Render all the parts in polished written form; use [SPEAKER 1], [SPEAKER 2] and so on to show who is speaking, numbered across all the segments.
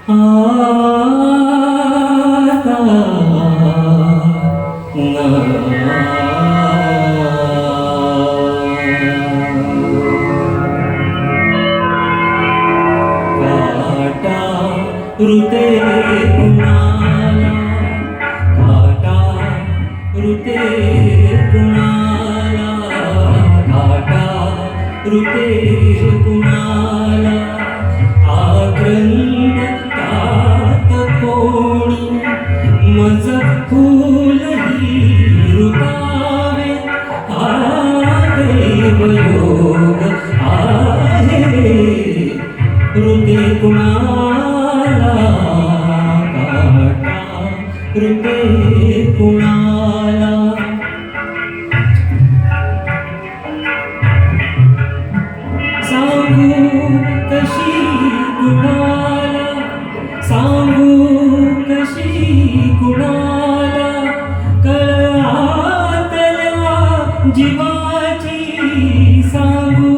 [SPEAKER 1] आता काटा रुते कुणाला, काटा रुते कुणाला, काटा रुते कुणाला, आक्रंद तात कोणी मज फूलही रुतावे, हा देवयोग आहे रुते कुणाला, काटा रुते कुणाला. सांगू कशी कुणाला, सांगू कशी कुणाला, कळातल्या जीवाची, सांगू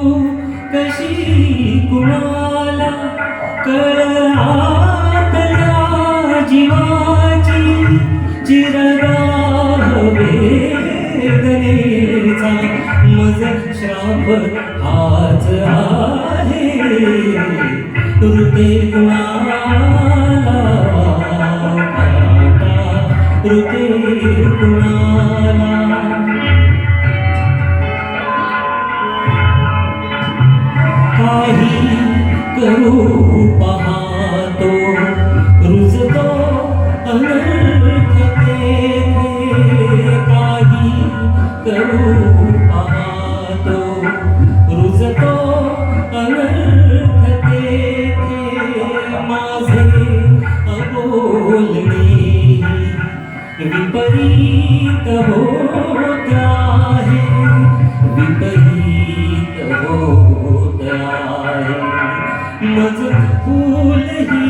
[SPEAKER 1] कशी कुणाला, कळातल्या जीवाची, चिरगाह वेदनेचा मज श्राप हाच आहे रुते कुणाला, काटा रुते कुणाला. काही करू पाहतो रुजतो अनर्थते, काही करू पाहतो रुजतो अनर्थते, माझे अबोलणे विपरीत होत आहे, विपरीत होत आहे. मज फूलही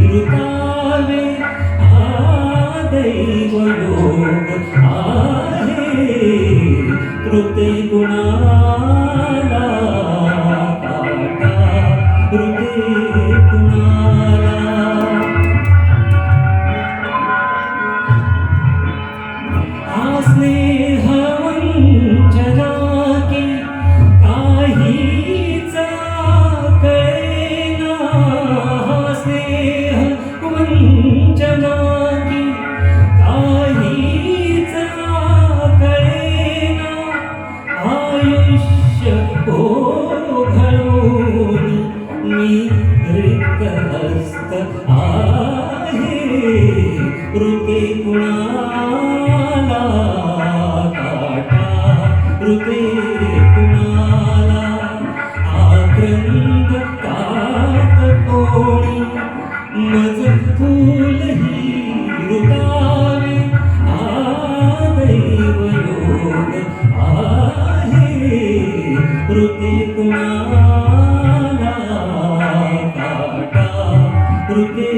[SPEAKER 1] रुतावे, हा दैवयोग आहे रुते कुणाला, काटा रुते कुणाला. हा स्नेह वंचना की काहीच कळेना, हा स्नेह वंचना की काहीच कळेना. आयुष्य ओघळून मी रिक्त हस्त आहे रुते कुणाला, काटा रुते कुणाला, आक्रंद तात कोणी मज फूलही रुतावे, हा दैवयोग आहे रुते कुणाला, काटा रुते